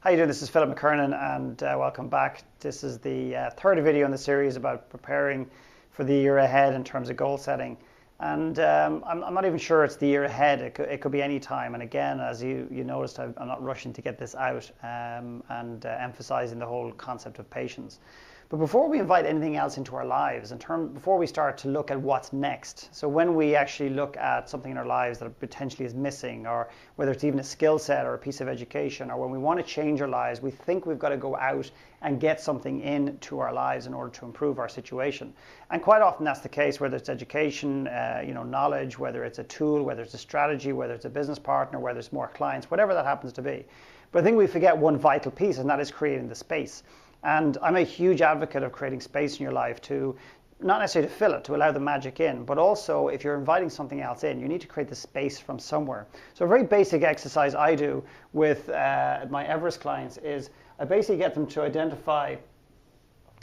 How you doing? This is Philip McKernan and welcome back. This is the third video in the series about preparing for the year ahead in terms of goal setting. And I'm not even sure it's the year ahead. It could be any time. And again, as you noticed, I'm not rushing to get this out and emphasizing the whole concept of patience. But before we invite anything else into our lives, before we start to look at what's next, so when we actually look at something in our lives that potentially is missing, or whether it's even a skill set or a piece of education, or when we want to change our lives, we think we've got to go out and get something into our lives in order to improve our situation. And quite often that's the case, whether it's education, knowledge, whether it's a tool, whether it's a strategy, whether it's a business partner, whether it's more clients, whatever that happens to be. But I think we forget one vital piece, and that is creating the space. And I'm a huge advocate of creating space in your life to, not necessarily to fill it, to allow the magic in, but also if you're inviting something else in, you need to create the space from somewhere. So a very basic exercise I do with my Everest clients is I basically get them to identify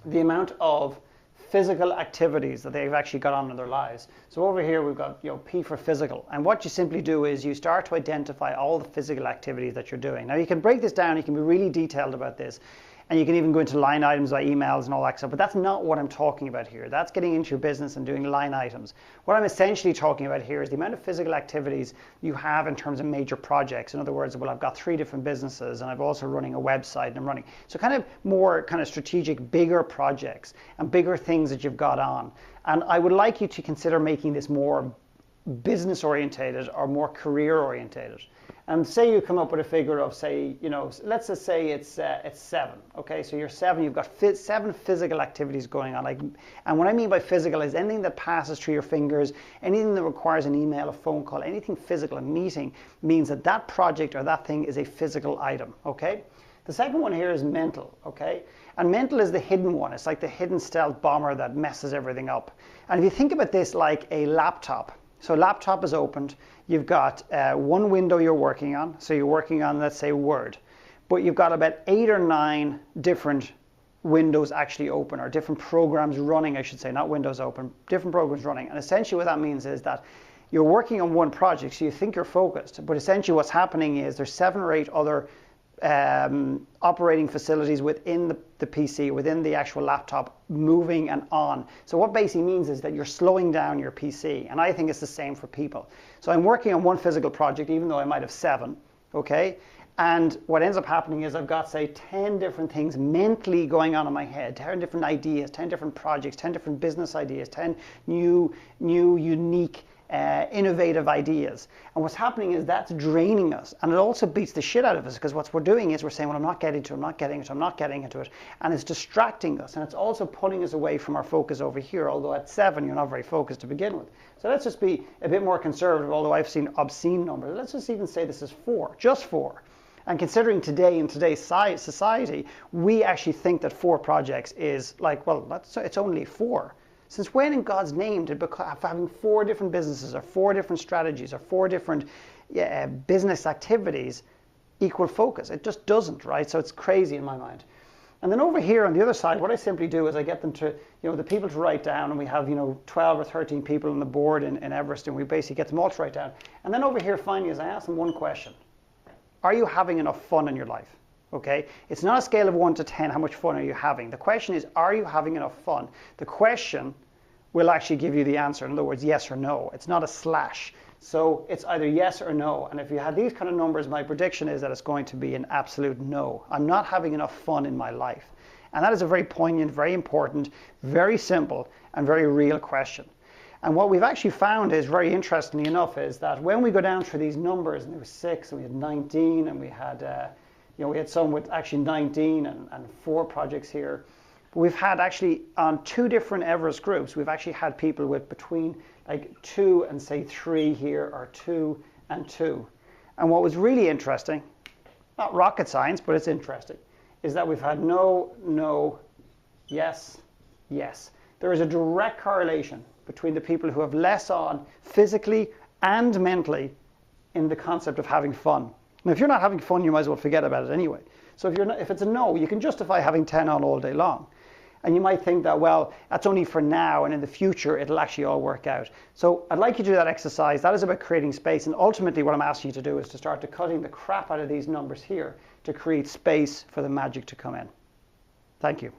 the amount of physical activities that they've actually got on in their lives. So over here we've got P for physical, and what you simply do is you start to identify all the physical activities that you're doing. Now you can break this down, you can be really detailed about this, and you can even go into line items like emails and all that stuff, but that's not what I'm talking about here. That's getting into your business and doing line items. What I'm essentially talking about here is the amount of physical activities you have in terms of major projects. In other words, well, I've got 3 different businesses and I'm also running a website and I'm running. So kind of more kind of strategic, bigger projects and bigger things that you've got on. And I would like you to consider making this more business orientated or more career orientated. And say you come up with a figure of, say, let's just say it's 7. Okay, so you're 7. You've got 7 physical activities going on. And what I mean by physical is anything that passes through your fingers, anything that requires an email, a phone call, anything physical. A meeting means that that project or that thing is a physical item. Okay. The second one here is mental. Okay, and mental is the hidden one. It's like the hidden stealth bomber that messes everything up. And if you think about this like a laptop. So laptop is opened, you've got one window you're working on, so you're working on, let's say, Word, but you've got about 8 or 9 different windows actually open, or different programs running, I should say, not windows open, different programs running. And essentially what that means is that you're working on one project, so you think you're focused, but essentially what's happening is there's 7 or 8 other operating facilities within the PC, within the actual laptop, moving and on. So what basically means is that you're slowing down your PC, and I think it's the same for people. So I'm working on one physical project, even though I might have 7, okay? And what ends up happening is I've got, say, 10 different things mentally going on in my head, 10 different ideas, 10 different projects, 10 different business ideas, 10 new unique innovative ideas. And what's happening is that's draining us, and it also beats the shit out of us, because what we're doing is we're saying, well, I'm not getting into it, and it's distracting us, and it's also pulling us away from our focus over here, although at 7 you're not very focused to begin with. So let's just be a bit more conservative, although I've seen obscene numbers. Let's just even say this is 4, just 4. And considering today, in today's society, we actually think that 4 projects is like, well, it's only 4. Since when in God's name did having 4 different businesses or 4 different strategies or 4 different business activities equal focus? It just doesn't, right? So it's crazy in my mind. And then over here on the other side, what I simply do is I get them to, the people to write down, and we have, 12 or 13 people on the board in Everest, and we basically get them all to write down. And then over here finally is I ask them one question. Are you having enough fun in your life? Okay, it's not a scale of 1 to 10, how much fun are you having? The question is, are you having enough fun? The question will actually give you the answer. In other words, yes or no. It's not a slash. So it's either yes or no. And if you had these kind of numbers, my prediction is that it's going to be an absolute no. I'm not having enough fun in my life. And that is a very poignant, very important, very simple, and very real question. And what we've actually found is, very interestingly enough, is that when we go down through these numbers, and there was 6, and we had 19, and we had we had some with actually 19 and 4 projects here. But we've had actually on 2 different Everest groups, we've actually had people with between like 2 and say 3 here, or 2 and 2. And what was really interesting, not rocket science, but it's interesting, is that we've had no, yes, yes. There is a direct correlation between the people who have less on physically and mentally in the concept of having fun. Now, if you're not having fun, you might as well forget about it anyway. So if it's a no, you can justify having 10 on all day long. And you might think that, well, that's only for now, and in the future, it'll actually all work out. So I'd like you to do that exercise. That is about creating space. And ultimately, what I'm asking you to do is to start to cutting the crap out of these numbers here to create space for the magic to come in. Thank you.